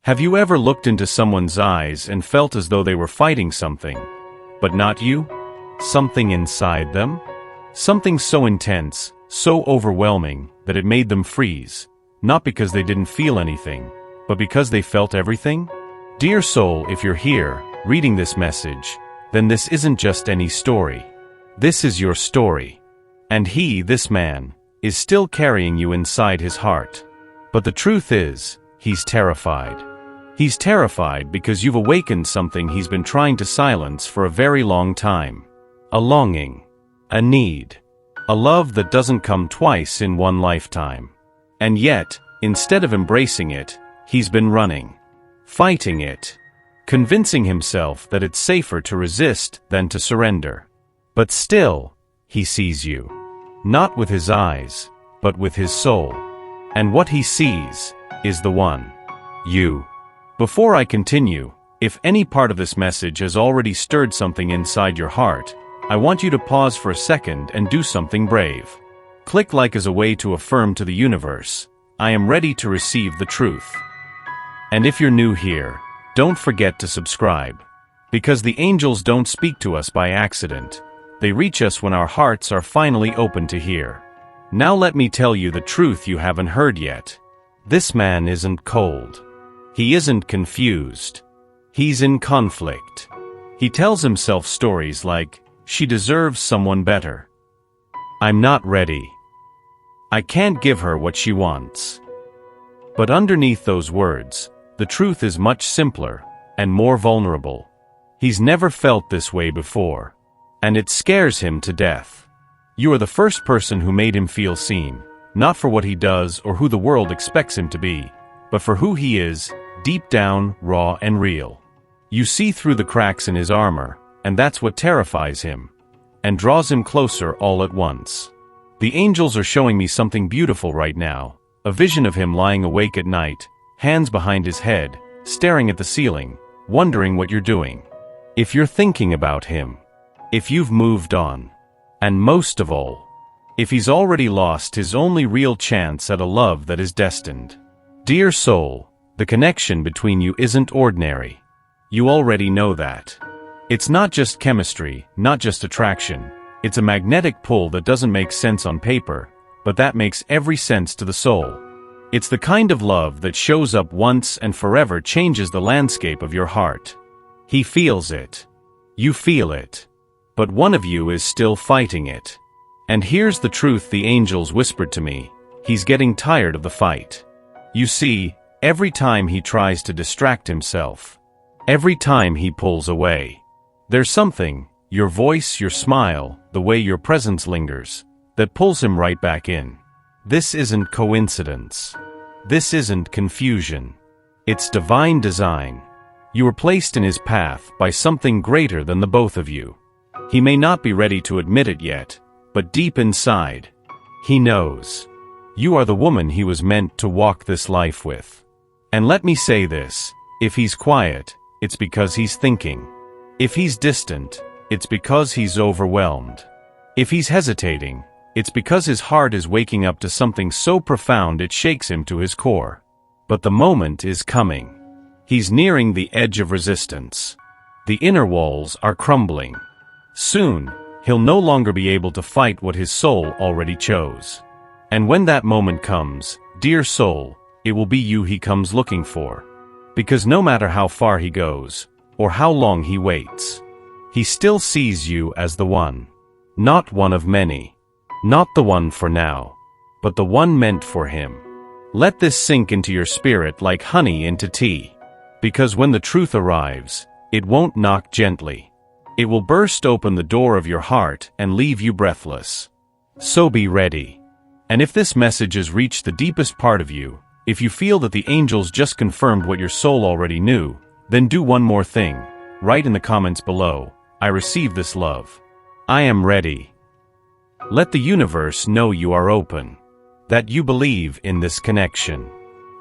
Have you ever looked into someone's eyes and felt as though they were fighting something, but not you? Something inside them? Something so intense, so overwhelming, that it made them freeze, not because they didn't feel anything, but because they felt everything? Dear soul, if you're here, reading this message, then this isn't just any story. This is your story. And he, this man, is still carrying you inside his heart. But the truth is, he's terrified. He's terrified because you've awakened something he's been trying to silence for a very long time. A longing. A need. A love that doesn't come twice in one lifetime. And yet, instead of embracing it, he's been running. Fighting it. Convincing himself that it's safer to resist than to surrender. But still, he sees you. Not with his eyes, but with his soul. And what he sees is the one. You. Before I continue, if any part of this message has already stirred something inside your heart, I want you to pause for a second and do something brave. Click like as a way to affirm to the universe, I am ready to receive the truth. And if you're new here, don't forget to subscribe. Because the angels don't speak to us by accident. They reach us when our hearts are finally open to hear. Now let me tell you the truth you haven't heard yet. This man isn't cold. He isn't confused. He's in conflict. He tells himself stories like, she deserves someone better. I'm not ready. I can't give her what she wants. But underneath those words, the truth is much simpler and more vulnerable. He's never felt this way before. And it scares him to death. You are the first person who made him feel seen, not for what he does or who the world expects him to be, but for who he is, deep down, raw and real. You see through the cracks in his armor, and that's what terrifies him, and draws him closer all at once. The angels are showing me something beautiful right now, a vision of him lying awake at night, hands behind his head, staring at the ceiling, wondering what you're doing. If you're thinking about him, if you've moved on, and most of all, if he's already lost his only real chance at a love that is destined. Dear soul, the connection between you isn't ordinary. You already know that. It's not just chemistry, not just attraction. It's a magnetic pull that doesn't make sense on paper, but that makes every sense to the soul. It's the kind of love that shows up once and forever changes the landscape of your heart. He feels it. You feel it. But one of you is still fighting it. And here's the truth the angels whispered to me. He's getting tired of the fight. You see, every time he tries to distract himself, every time he pulls away, there's something, your voice, your smile, the way your presence lingers, that pulls him right back in. This isn't coincidence. This isn't confusion. It's divine design. You were placed in his path by something greater than the both of you. He may not be ready to admit it yet, but deep inside, he knows. You are the woman he was meant to walk this life with. And let me say this, if he's quiet, it's because he's thinking. If he's distant, it's because he's overwhelmed. If he's hesitating, it's because his heart is waking up to something so profound it shakes him to his core. But the moment is coming. He's nearing the edge of resistance. The inner walls are crumbling. Soon, he'll no longer be able to fight what his soul already chose. And when that moment comes, dear soul, it will be you he comes looking for. Because no matter how far he goes, or how long he waits, he still sees you as the one. Not one of many. Not the one for now, but the one meant for him. Let this sink into your spirit like honey into tea. Because when the truth arrives, it won't knock gently. It will burst open the door of your heart and leave you breathless. So be ready. And if this message has reached the deepest part of you, if you feel that the angels just confirmed what your soul already knew, then do one more thing. Write in the comments below, I receive this love. I am ready. Let the universe know you are open. That you believe in this connection.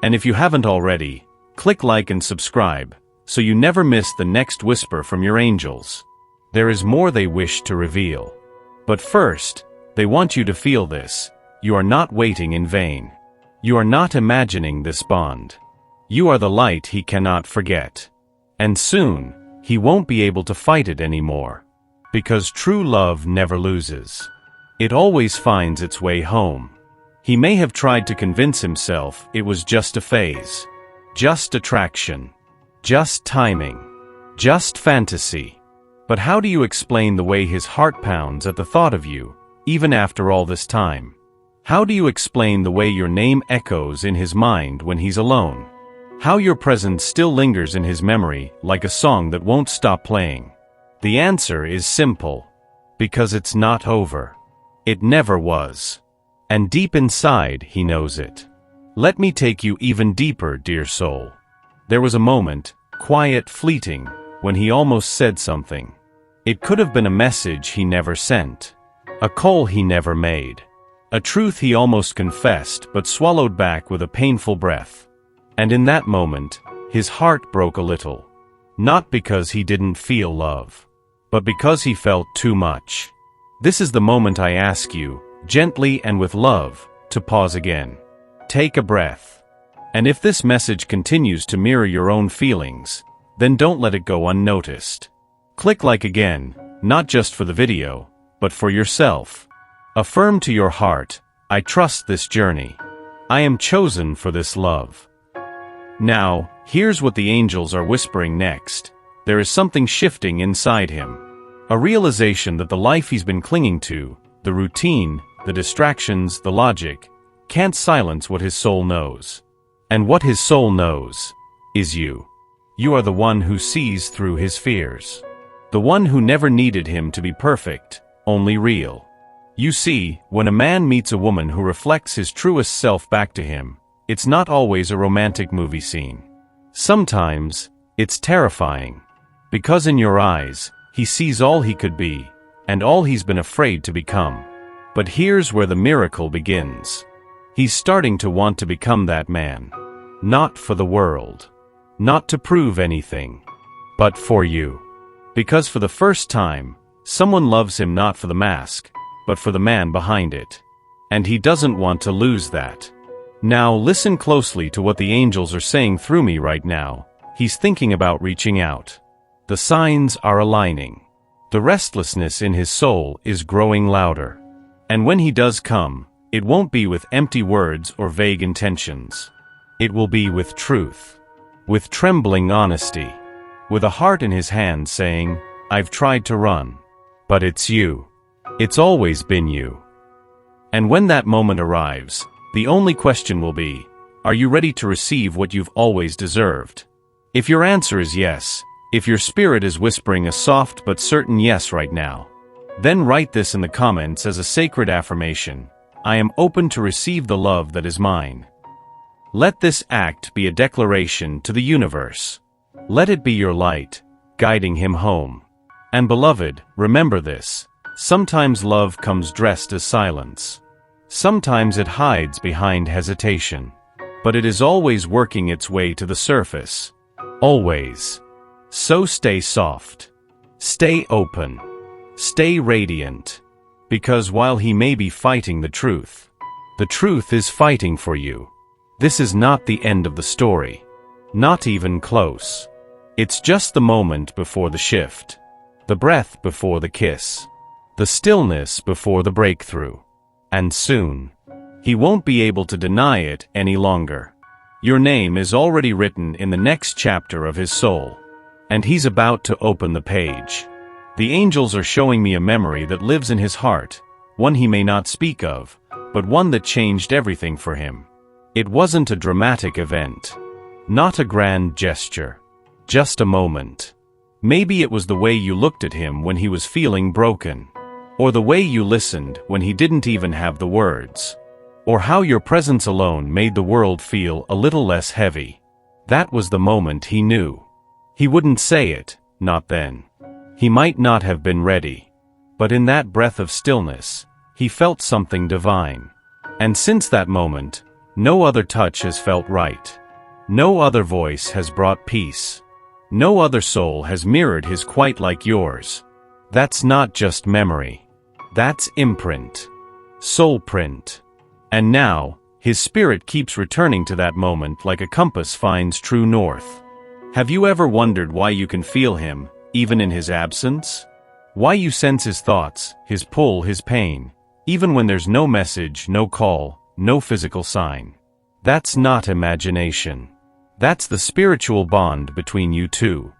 And if you haven't already, click like and subscribe, so you never miss the next whisper from your angels. There is more they wish to reveal. But first, they want you to feel this. You are not waiting in vain. You are not imagining this bond. You are the light he cannot forget. And soon, he won't be able to fight it anymore. Because true love never loses. It always finds its way home. He may have tried to convince himself it was just a phase. Just attraction. Just timing. Just fantasy. But how do you explain the way his heart pounds at the thought of you, even after all this time? How do you explain the way your name echoes in his mind when he's alone? How your presence still lingers in his memory like a song that won't stop playing? The answer is simple. Because it's not over. It never was. And deep inside, he knows it. Let me take you even deeper, dear soul. There was a moment, quiet, fleeting, when he almost said something. It could have been a message he never sent. A call he never made. A truth he almost confessed but swallowed back with a painful breath. And in that moment, his heart broke a little. Not because he didn't feel love, but because he felt too much. This is the moment I ask you, gently and with love, to pause again. Take a breath. And if this message continues to mirror your own feelings, then don't let it go unnoticed. Click like again, not just for the video, but for yourself. Affirm to your heart, I trust this journey. I am chosen for this love. Now, here's what the angels are whispering next. There is something shifting inside him. A realization that the life he's been clinging to, the routine, the distractions, the logic, can't silence what his soul knows. And what his soul knows is you. You are the one who sees through his fears. The one who never needed him to be perfect, only real. You see, when a man meets a woman who reflects his truest self back to him, it's not always a romantic movie scene. Sometimes, it's terrifying. Because in your eyes, he sees all he could be, and all he's been afraid to become. But here's where the miracle begins. He's starting to want to become that man. Not for the world. Not to prove anything. But for you. Because for the first time, someone loves him not for the mask, but for the man behind it. And he doesn't want to lose that. Now listen closely to what the angels are saying through me right now. He's thinking about reaching out. The signs are aligning. The restlessness in his soul is growing louder. And when he does come, it won't be with empty words or vague intentions. It will be with truth. With trembling honesty. With a heart in his hand saying, I've tried to run. But it's you. It's always been you. And when that moment arrives, the only question will be, are you ready to receive what you've always deserved? If your answer is yes, if your spirit is whispering a soft but certain yes right now, then write this in the comments as a sacred affirmation. I am open to receive the love that is mine. Let this act be a declaration to the universe. Let it be your light, guiding him home. And beloved, remember this. Sometimes love comes dressed as silence. Sometimes it hides behind hesitation. But it is always working its way to the surface. Always. So stay soft. Stay open. Stay radiant. Because while he may be fighting the truth is fighting for you. This is not the end of the story. Not even close. It's just the moment before the shift. The breath before the kiss. The stillness before the breakthrough. And soon, he won't be able to deny it any longer. Your name is already written in the next chapter of his soul. And he's about to open the page. The angels are showing me a memory that lives in his heart, one he may not speak of, but one that changed everything for him. It wasn't a dramatic event. Not a grand gesture. Just a moment. Maybe it was the way you looked at him when he was feeling broken. Or the way you listened when he didn't even have the words. Or how your presence alone made the world feel a little less heavy. That was the moment he knew. He wouldn't say it, not then. He might not have been ready. But in that breath of stillness, he felt something divine. And since that moment, no other touch has felt right. No other voice has brought peace. No other soul has mirrored his quite like yours. That's not just memory. That's imprint. Soul print. And now, His spirit keeps returning to that moment like a compass finds true north. Have you ever wondered why you can feel him, even in his absence? Why you sense his thoughts, his pull, his pain, even when there's no message, no call, no physical sign? That's not imagination. That's the spiritual bond between you two.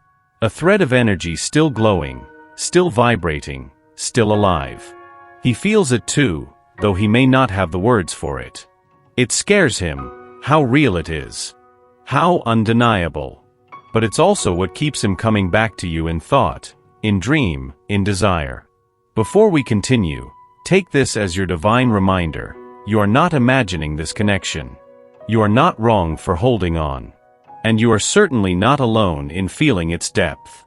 A thread of energy still glowing, still vibrating, still alive. He feels it too, though he may not have the words for it. It scares him, how real it is. How undeniable. But it's also what keeps him coming back to you in thought, in dream, in desire. Before we continue, take this as your divine reminder. You are not imagining this connection. You are not wrong for holding on. And you are certainly not alone in feeling its depth.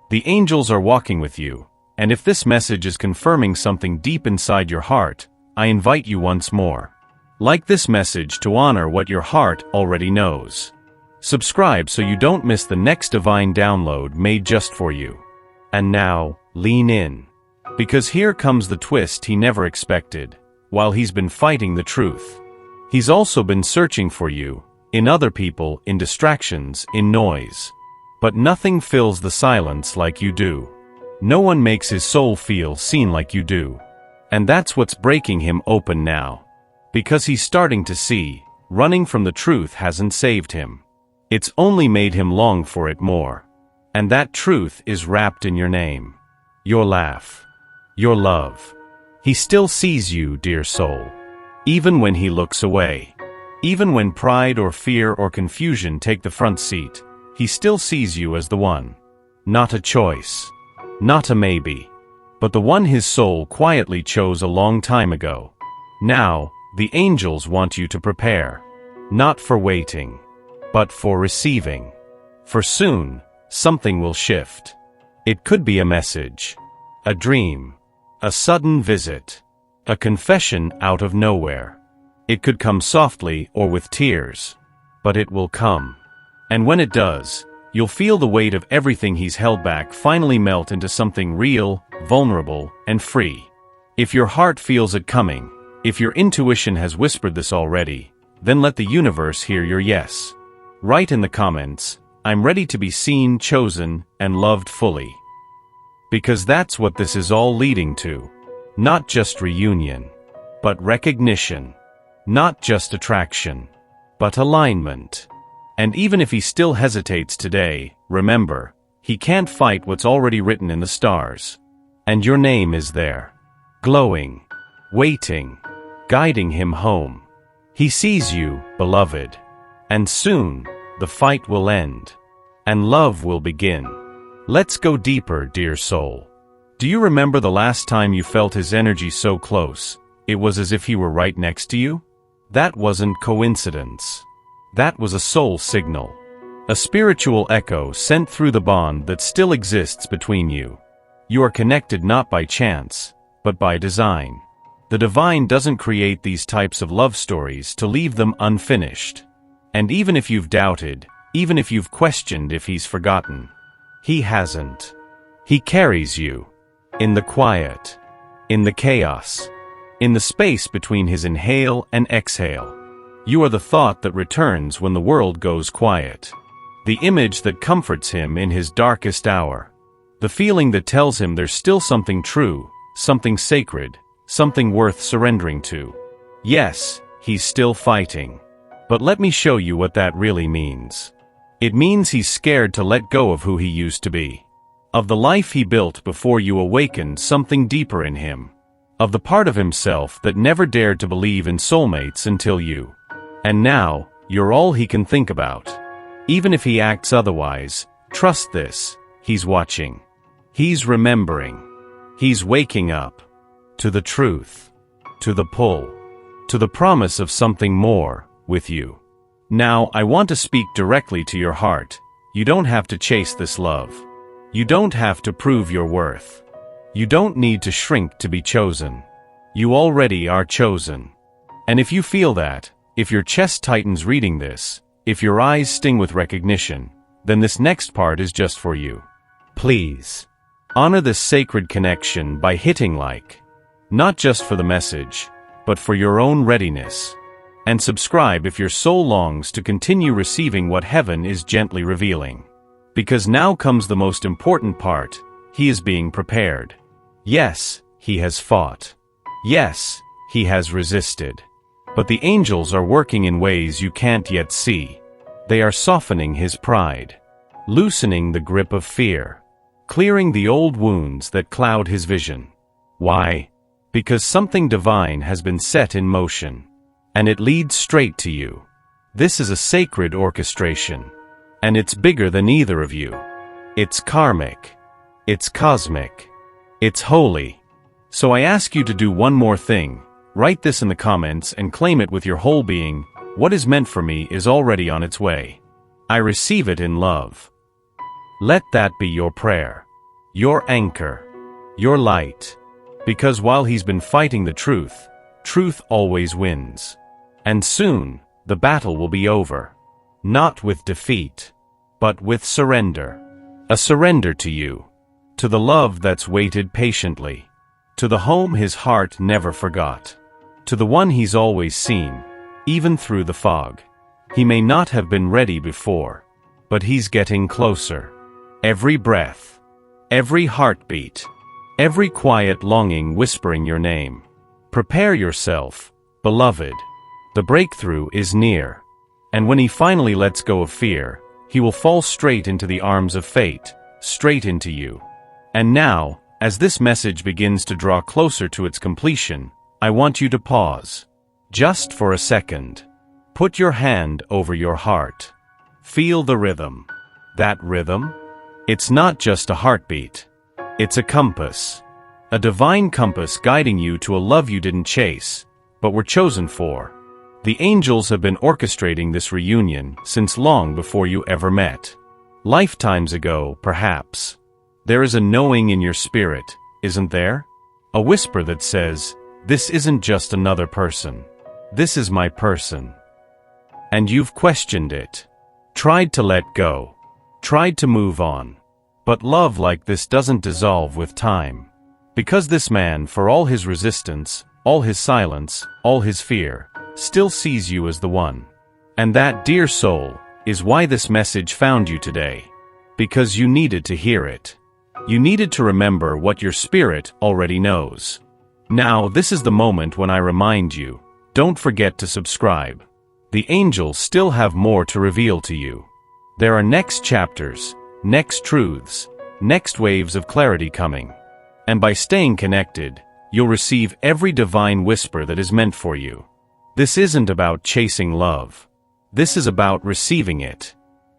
The angels are walking with you, and if this message is confirming something deep inside your heart, I invite you once more. Like this message to honor what your heart already knows. Subscribe so you don't miss the next divine download made just for you. And now, lean in. Because here comes the twist he never expected, while he's been fighting the truth. He's also been searching for you, in other people, in distractions, in noise. But nothing fills the silence like you do. No one makes his soul feel seen like you do. And that's what's breaking him open now. Because he's starting to see, running from the truth hasn't saved him. It's only made him long for it more. And that truth is wrapped in your name. Your laugh. Your love. He still sees you, dear soul. Even when he looks away. Even when pride or fear or confusion take the front seat, he still sees you as the one. Not a choice. Not a maybe. But the one his soul quietly chose a long time ago. Now, the angels want you to prepare. Not for waiting, but for receiving. For soon, something will shift. It could be a message. A dream. A sudden visit. A confession out of nowhere. It could come softly or with tears. But it will come. And when it does, you'll feel the weight of everything he's held back finally melt into something real, vulnerable, and free. If your heart feels it coming, if your intuition has whispered this already, then let the universe hear your yes. Write in the comments, I'm ready to be seen, chosen, and loved fully. Because that's what this is all leading to. Not just reunion, but recognition. Not just attraction, but alignment. And even if he still hesitates today, remember, he can't fight what's already written in the stars. And your name is there. Glowing. Waiting. Guiding him home. He sees you, beloved. And soon, the fight will end. And love will begin. Let's go deeper, dear soul. Do you remember the last time you felt his energy so close, it was as if he were right next to you? That wasn't coincidence. That was a soul signal. A spiritual echo sent through the bond that still exists between you. You are connected not by chance, but by design. The divine doesn't create these types of love stories to leave them unfinished. And even if you've doubted, even if you've questioned if he's forgotten, he hasn't. He carries you. In the quiet. In the chaos. In the space between his inhale and exhale. You are the thought that returns when the world goes quiet. The image that comforts him in his darkest hour. The feeling that tells him there's still something true, something sacred, something worth surrendering to. Yes, he's still fighting. But let me show you what that really means. It means he's scared to let go of who he used to be. Of the life he built before you awakened something deeper in him. Of the part of himself that never dared to believe in soulmates until you. And now, you're all he can think about. Even if he acts otherwise, trust this, he's watching. He's remembering. He's waking up. To the truth. To the pull. To the promise of something more, with you. Now, I want to speak directly to your heart. You don't have to chase this love. You don't have to prove your worth. You don't need to shrink to be chosen. You already are chosen. And if you feel that, if your chest tightens reading this, if your eyes sting with recognition, then this next part is just for you. Please, honor this sacred connection by hitting like. Not just for the message, but for your own readiness. And subscribe if your soul longs to continue receiving what heaven is gently revealing. Because now comes the most important part. He is being prepared. Yes, he has fought. Yes, he has resisted. But the angels are working in ways you can't yet see. They are softening his pride, loosening the grip of fear, clearing the old wounds that cloud his vision. Why? Because something divine has been set in motion, and it leads straight to you. This is a sacred orchestration, and it's bigger than either of you. It's karmic. It's cosmic. It's holy. So I ask you to do one more thing. Write this in the comments and claim it with your whole being. What is meant for me is already on its way. I receive it in love. Let that be your prayer, your anchor, your light. Because while he's been fighting the truth, truth always wins. And soon, the battle will be over. Not with defeat, but with surrender. A surrender to you. To the love that's waited patiently. To the home his heart never forgot. To the one he's always seen, even through the fog. He may not have been ready before, but he's getting closer. Every breath, every heartbeat, every quiet longing whispering your name. Prepare yourself, beloved. The breakthrough is near. And when he finally lets go of fear, he will fall straight into the arms of fate, straight into you. And now, as this message begins to draw closer to its completion, I want you to pause. Just for a second. Put your hand over your heart. Feel the rhythm. That rhythm? It's not just a heartbeat. It's a compass. A divine compass guiding you to a love you didn't chase, but were chosen for. The angels have been orchestrating this reunion since long before you ever met. Lifetimes ago, perhaps. There is a knowing in your spirit, isn't there? A whisper that says, "This isn't just another person. This is my person." And you've questioned it. Tried to let go. Tried to move on. But love like this doesn't dissolve with time. Because this man, for all his resistance, all his silence, all his fear, still sees you as the one. And that, dear soul, is why this message found you today. Because you needed to hear it. You needed to remember what your spirit already knows. Now, this is the moment when I remind you, don't forget to subscribe. The angels still have more to reveal to you. There are next chapters, next truths, next waves of clarity coming. And by staying connected, you'll receive every divine whisper that is meant for you. This isn't about chasing love. This is about receiving it.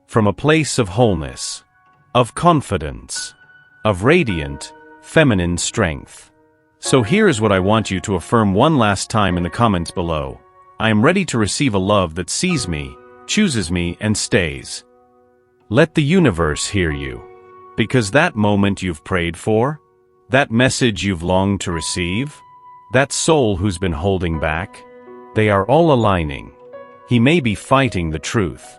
From a place of wholeness, of confidence, of radiant, feminine strength. So here is what I want you to affirm one last time in the comments below. I am ready to receive a love that sees me, chooses me, and stays. Let the universe hear you. Because that moment you've prayed for, that message you've longed to receive, that soul who's been holding back, they are all aligning. He may be fighting the truth,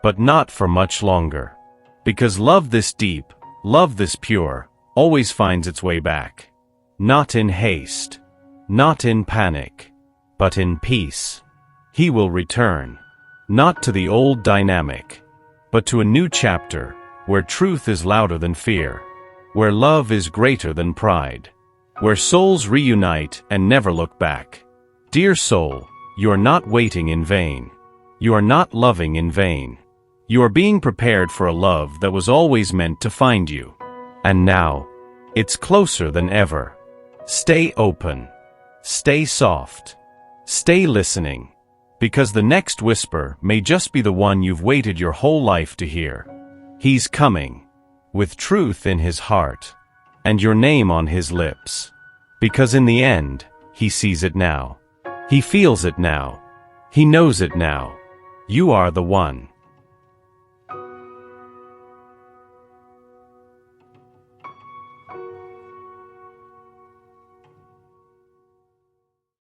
but not for much longer. Because love this deep, love this pure, always finds its way back. Not in haste, not in panic, but in peace. He will return, not to the old dynamic, but to a new chapter, where truth is louder than fear, where love is greater than pride, where souls reunite and never look back. Dear soul, you are not waiting in vain. You are not loving in vain. You are being prepared for a love that was always meant to find you. And now, it's closer than ever. Stay open. Stay soft. Stay listening. Because the next whisper may just be the one you've waited your whole life to hear. He's coming, with truth in his heart, and your name on his lips. Because in the end, he sees it now. He feels it now. He knows it now. You are the one.